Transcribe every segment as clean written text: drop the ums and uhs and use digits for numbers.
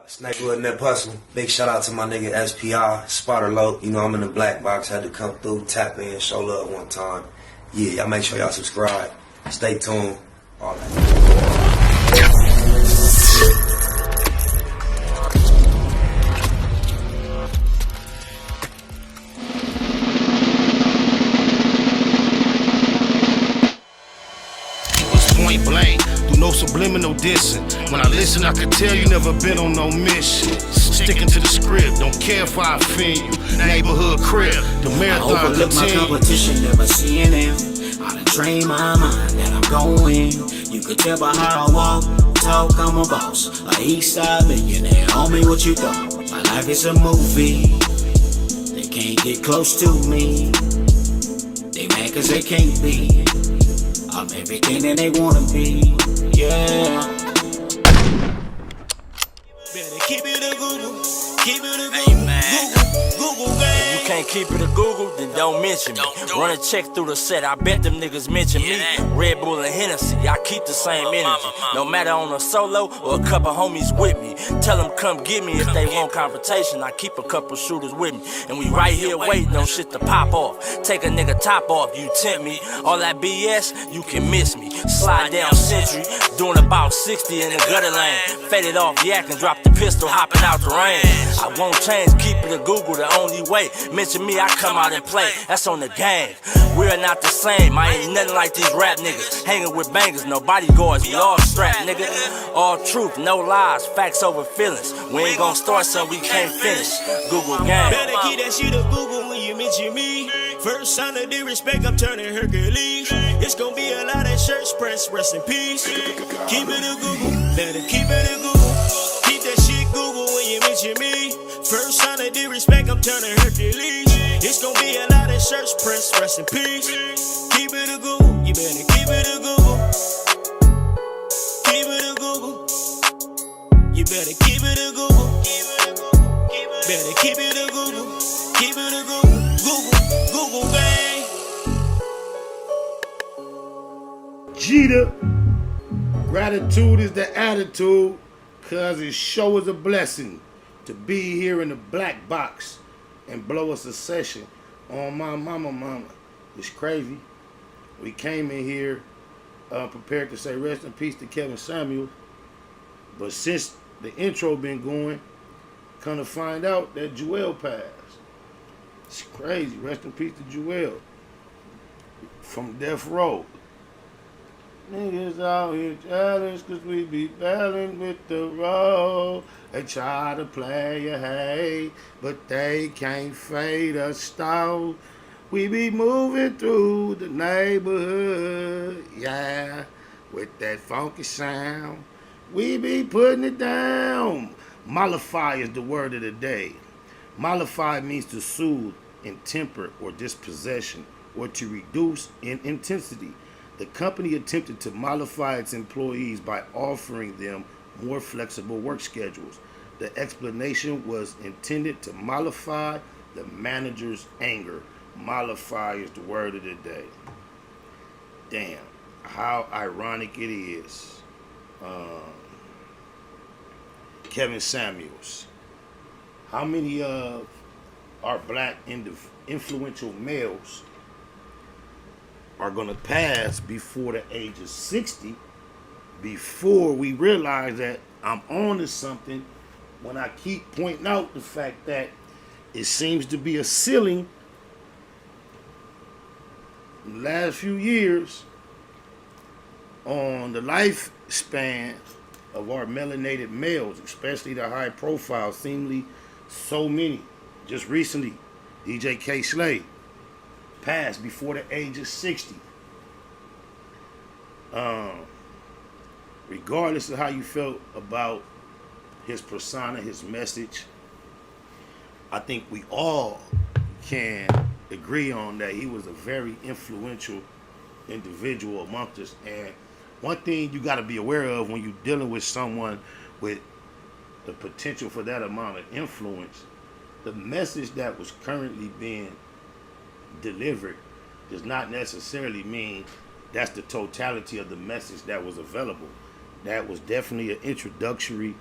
Snakewood Nip Hustle. Big shout out to my nigga SPI, Spotter Low. You know I'm in the black box, had to come through, tap in, show love one time. Yeah, y'all make sure y'all subscribe. Stay tuned. All that. Point blank, do no subliminal dissing. When I listen, I can tell you never been on no mission. Sticking to the script, don't care if I offend you. Neighborhood crib, the marathon I overlook my competition, never seeing them. I done trained my mind that I'm going. You could tell by how I walk, talk, I'm a boss. A east side millionaire, homie, what you thought? My life is a movie. They can't get close to me. They mad cause they can't be. I'm everything that they wanna be, yeah. Better keep it a Google, keep it a Google, Google gang. If you can't keep it a Google, then don't mention me. Run a check through the set, I bet them niggas mention me. Red Bull and Hennessy, I keep the same energy. No matter on a solo or a couple homies with me. Tell them come get me if they want confrontation. I keep a couple shooters with me. And we right here waiting on shit to pop off. Take a nigga top off, you tempt me. All that BS, you can miss me. Slide down Century, doing about 60 in the gutter lane. Faded off yak and drop the pistol, hopping out the rain. I won't change, keep it a Google the only way. Mention me, I come out and play. That's on the gang. We are not the same. I ain't nothing like these rap niggas. Hanging with bangers, no bodyguards. We all strapped, nigga. All truth, no lies, facts over feelings. We ain't gon' start something we can't finish. Google gang. Better keep that shit a Google when you mention me. First sign of disrespect, I'm turning Hercules. It's gonna be a lot of shirts press, rest in peace. Keep it a Google, better keep it a Google. Keep that shit Google when you mention me. First sign of disrespect, I'm turning Hercules. It's gonna be a lot of shirts press, rest in peace. Keep it a Google, you better keep it a Google. Keep it a Google. You better keep it a Google. Better keep it a Google. Keep it a Google. Google gang. Jeter. Gratitude is the attitude, cause it sure is a blessing to be here in the black box and blow us a session on my mama. It's crazy. We came in here prepared to say rest in peace to Kevin Samuels, but since the intro been going, come to find out that Joel passed. It's crazy. Rest in peace to Joel from Death Row. Niggas out here jealous cause we be battling with the road. They try to play a hate, but they can't fade us though. We be moving through the neighborhood, yeah, with that funky sound. We be putting it down. Mollify is the word of the day. Mollify means to soothe in temper or dispossession, or to reduce in intensity. The company attempted to mollify its employees by offering them more flexible work schedules. The explanation was intended to mollify the manager's anger. Mollify is the word of the day. Damn, how ironic it is. Kevin Samuels. How many of our black influential males are going to pass before the age of 60 before we realize that I'm on to something, when I keep pointing out the fact that it seems to be a ceiling in the last few years on the lifespan of our melanated males, especially the high profile, seemingly so many. Just recently, DJ K. Slade passed before the age of 60. Regardless of how you felt about his persona, his message, I think we all can agree on that he was a very influential individual amongst us. And one thing you got to be aware of when you're dealing with someone with the potential for that amount of influence, the message that was currently being delivered does not necessarily mean that's the totality of the message that was available. That was definitely an introductory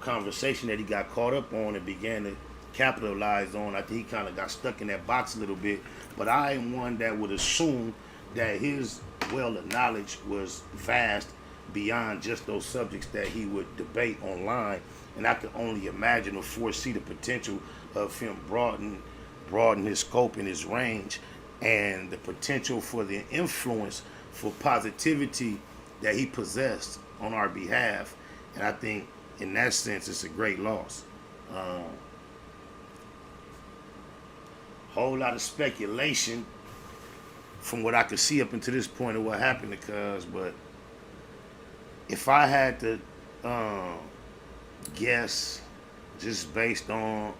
conversation that he got caught up on and began to capitalize on. I think he kind of got stuck in that box a little bit. But I am one that would assume that his well of knowledge was vast beyond just those subjects that he would debate online. And I could only imagine or foresee the potential of him broaden his scope and his range, and the potential for the influence for positivity that he possessed on our behalf. And I think in that sense it's a great loss. Whole lot of speculation from what I could see up until this point of what happened to Cuz, but if I had to guess, just based on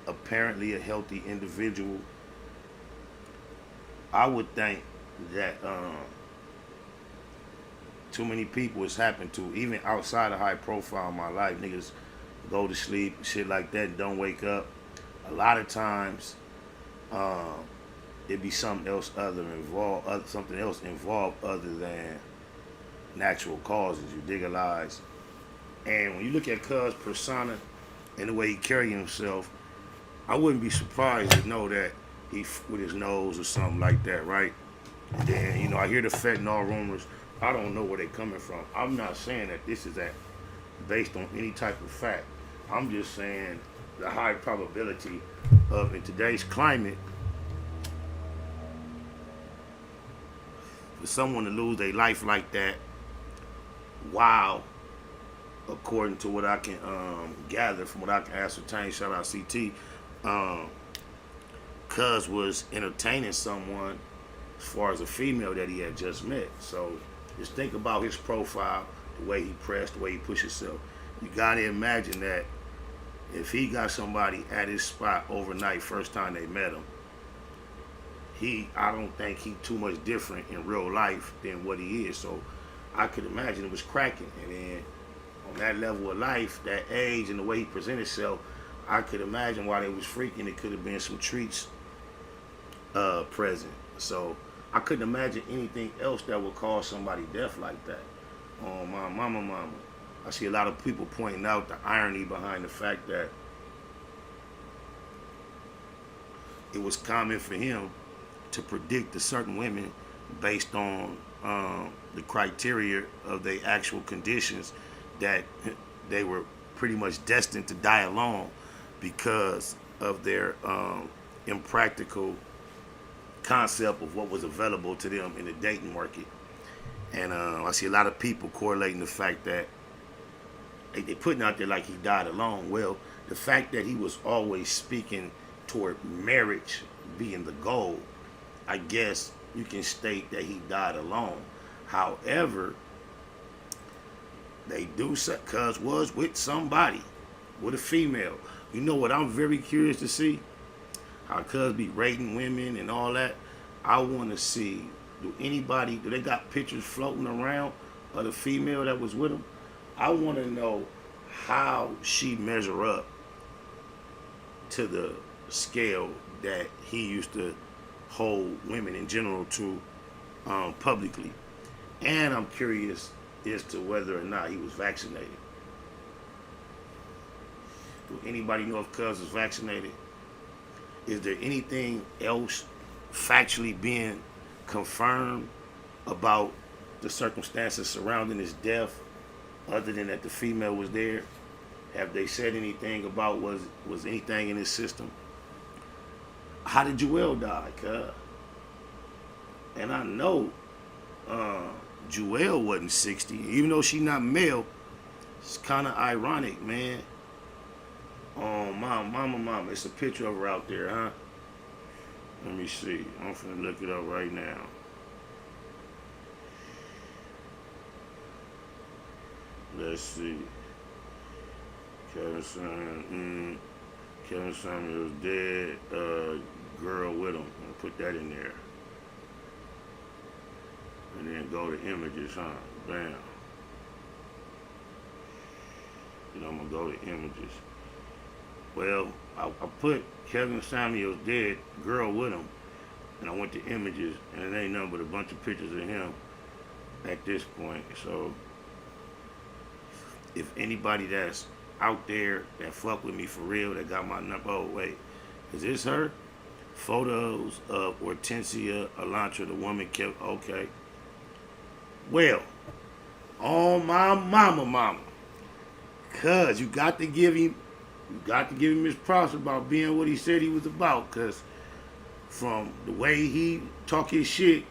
apparently a healthy individual, I would think that too many people it's happened to, even outside of high profile in my life. Niggas go to sleep, shit like that, and don't wake up. A lot of times, it'd be something else something else involved other than natural causes. You digitalize, and when you look at Cuz' persona and the way he carry himself, I wouldn't be surprised to know that he with his nose or something like that, right? And then, you know, I hear the fentanyl rumors. I don't know where they're coming from. I'm not saying that this is based on any type of fact. I'm just saying the high probability of, in today's climate, for someone to lose their life like that, wow, according to what I can gather from what I can ascertain, shout out CT, Cuz was entertaining someone as far as a female that he had just met. So just think about his profile, the way he pressed, the way he pushed himself. You gotta imagine that if he got somebody at his spot overnight, first time they met him, I don't think he too much different in real life than what he is. So I could imagine it was cracking. And then on that level of life, that age and the way he presented himself, I could imagine while they was freaking, it could have been some treats present. So I couldn't imagine anything else that would cause somebody death like that. Oh, my mama. I see a lot of people pointing out the irony behind the fact that it was common for him to predict to certain women based on the criteria of their actual conditions that they were pretty much destined to die alone because of their impractical concept of what was available to them in the dating market. And I see a lot of people correlating the fact that they putting out there like he died alone. Well, the fact that he was always speaking toward marriage being the goal, I guess you can state that he died alone. However, they do say Cuz was with somebody, with a female. You know what I'm very curious to see? How Cuz be rating women and all that. I want to see, do they got pictures floating around of the female that was with him? I want to know how she measure up to the scale that he used to hold women in general to publicly. And I'm curious as to whether or not he was vaccinated. Do anybody know if Cuz is vaccinated? Is there anything else factually being confirmed about the circumstances surrounding his death other than that the female was there? Have they said anything about was anything in his system? How did Joelle die, Cuz? And I know Joelle wasn't 60, even though she not male. It's kind of ironic, man. Oh, mama, it's a picture of her out there, huh? Let me see. I'm finna look it up right now. Let's see. Kevin Samuel's dead. Girl with him. I'll put that in there. And then go to images, huh? Bam. You know, I'm gonna go to images. Well, I put Kevin Samuel's dead, girl with him, and I went to images, and it ain't nothing but a bunch of pictures of him at this point. So if anybody that's out there that fuck with me for real, that got my number. Oh, wait. Is this her? Photos of Hortensia Elantra, the woman kept. Okay. Well, on my mama. Cuz you got to give him his props about being what he said he was about. Cuz from the way he talk his shit,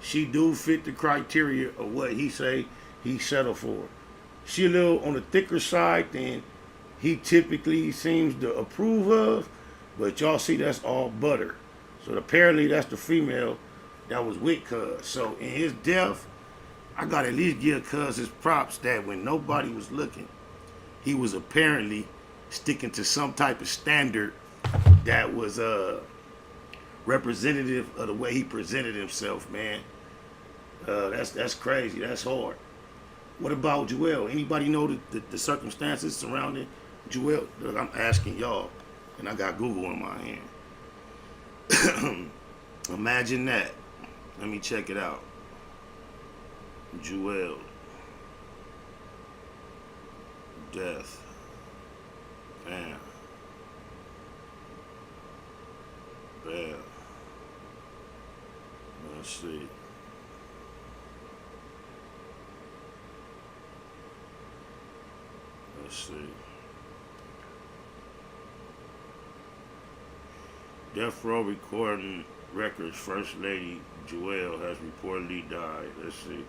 she do fit the criteria of what he say he settled for. She a little on the thicker side than he typically seems to approve of, but y'all see that's all butter. So apparently that's the female that was with Cuz. So in his death, I gotta at least give Cuz his props that when nobody was looking, he was apparently sticking to some type of standard that was representative of the way he presented himself, man. That's crazy. That's hard. What about Joel? Anybody know the circumstances surrounding Joel? Look, I'm asking y'all, and I got Google in my hand. Imagine that. Let me check it out. Joel. Death. Bam. Bam. Let's see. Let's see. Death Row Recording Records First Lady Joel has reportedly died. Let's see.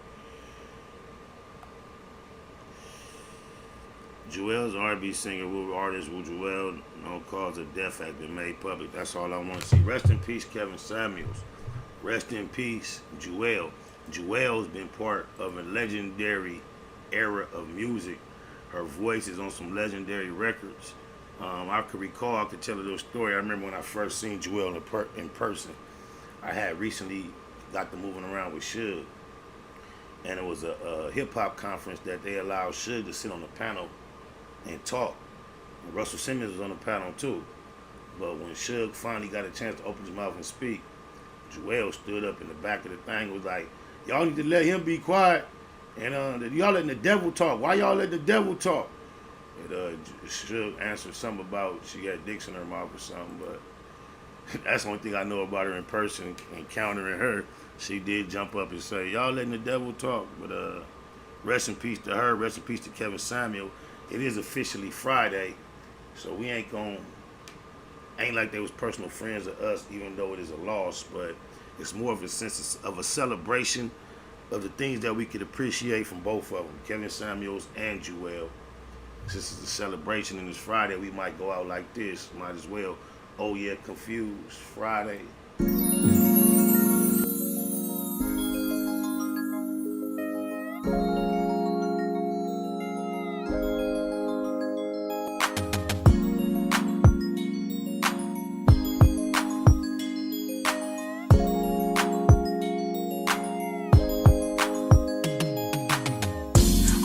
Joel's R&B singer, artist Joel, no cause of death has been made public. That's all I want to see. Rest in peace, Kevin Samuels. Rest in peace, Joel. Joel's been part of a legendary era of music. Her voice is on some legendary records. I could tell a little story. I remember when I first seen Joel in person. I had recently got to moving around with Suge. And it was a hip-hop conference that they allowed Suge to sit on the panel and talk. And Russell Simmons was on the panel too. But when Suge finally got a chance to open his mouth and speak, Joel stood up in the back of the thing and was like, y'all need to let him be quiet. And y'all letting the devil talk. Why y'all letting the devil talk? And Suge answered something about she had dicks in her mouth or something, but that's the only thing I know about her in person, encountering her. She did jump up and say, y'all letting the devil talk. But rest in peace to her, rest in peace to Kevin Samuel. It is officially Friday, so we ain't like they was personal friends of us, even though it is a loss, but it's more of a sense of a celebration of the things that we could appreciate from both of them, Kevin Samuels and Joel. This is a celebration, and it's Friday. We might go out like this. Might as well. Oh yeah, Confused Friday.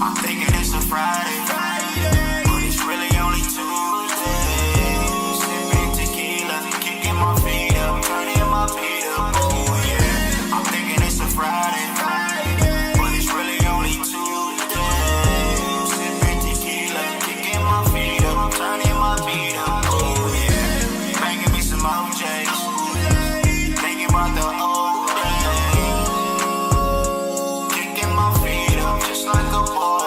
I'm thinking it's a Friday, but it's really only Tuesday. Sipping tequila, kicking my feet up, turning my feet up. Oh yeah, I'm thinking it's a Friday, but it's really only Tuesday. Sipping tequila, kicking my feet up, turning my feet up. Oh yeah, banging me some OJs, thinking about the old days, kicking my feet up just like a ball.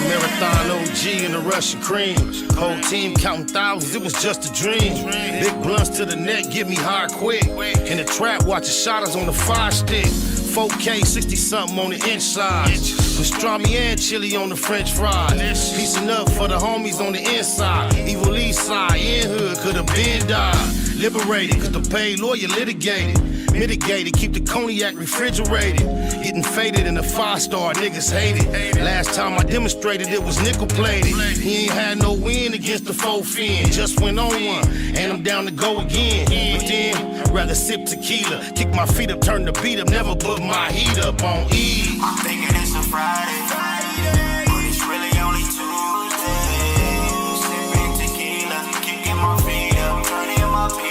Marathon OG and the Russian cream. Whole team counting thousands, it was just a dream. Big blunts to the neck, get me high quick. In the trap, watching shotters on the 5-stick. 4K, 60-something on the inside. Pastrami and chili on the French fries. Piecing up for the homies on the inside. Evil East side, in hood, could've been died. Liberated, cause the paid lawyer litigated. Mitigated, keep the cognac refrigerated. Getting faded in a 5-star, niggas hate it. Last time I demonstrated it was nickel plated. He ain't had no win against the 4 fin. Just went on one, and I'm down to go again. But then, rather sip tequila. Kick my feet up, turn the beat up. Never put my heat up on E. I'm thinking it's a Friday, but it's really only Tuesday. Sipping tequila, kicking my feet up, turning my feet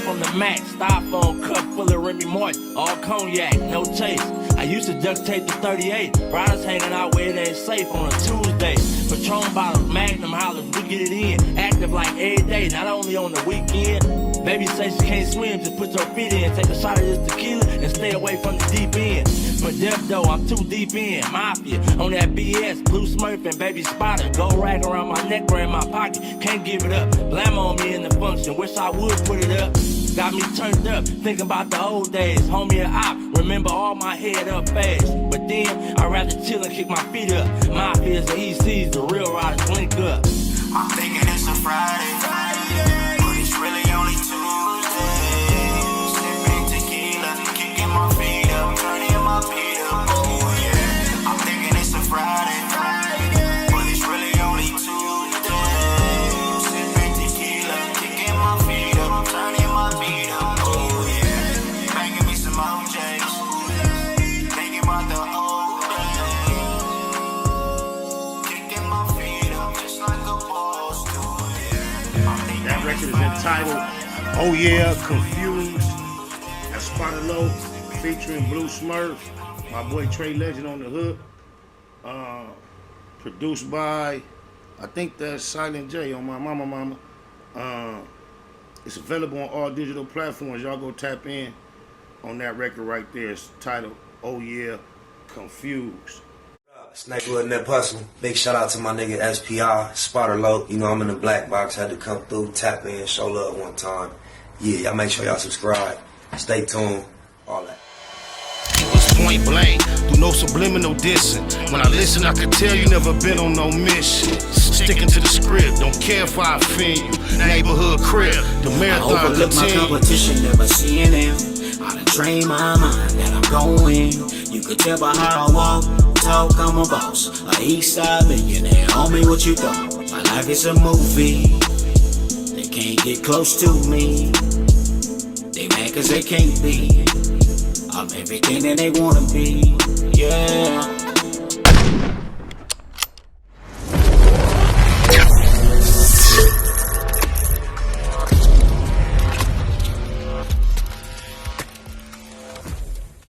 from the max, styrofoam cup full of Remy Martin, all cognac, no chase. I used to duct tape the 38, brothers hanging out where it ain't safe on a Tuesday. Patron bottles, Magnum hollers, we get it in, active like every day, not only on the weekend. Baby say she can't swim, just put your feet in, take a shot of this tequila and stay away from the deep end. For death though, I'm too deep in, mafia, on that BS, blue smurf and baby spotter, gold rag around my neck or in my pocket, can't give it up, blam on me in the function, wish I would put it up. Got me turned up, thinking about the old days, homie and op, remember all my head up fast. But then, I'd rather chill and kick my feet up, mafias and ECs, the real riders link up. I'm thinking it's a Friday, but it's really only Tuesday. Sipping tequila, kicking my feet up, turning my feet up, oh yeah. I'm thinking it's a Friday, but it's really only Tuesday. Sipping tequila, kicking my feet up, turning my feet up, oh yeah. Banging me some OJs, thinking about the old days. Kicking my feet up just like a boss do, yeah. That record is entitled Oh Yeah, Confused. That's Spotted Low featuring Blue Smurf. My boy Trey Legend on the hook. Produced by, I think that's Silent J on my mama. It's available on all digital platforms. Y'all go tap in on that record right there. It's titled Oh Yeah, Confused. Snakewood and that hustle. Big shout out to my nigga SPI, Spotter Low. You know I'm in the black box, had to come through, tap in, show love one time. Yeah, y'all make sure y'all subscribe. Stay tuned, all that. It's point blank, through no subliminal dissing. When I listen, I can tell you never been on no mission. Sticking to the script, don't care if I offend you. Neighborhood crib, the marathon I overlook my competition, never seeing them. I done trained my mind that I'm going. You could tell by how I walk, talk, I'm a boss. A east side millionaire, homie, what you thought? My life is a movie. They can't get close to me. They mad cause they can't be. I'm everything that they wanna be, yeah.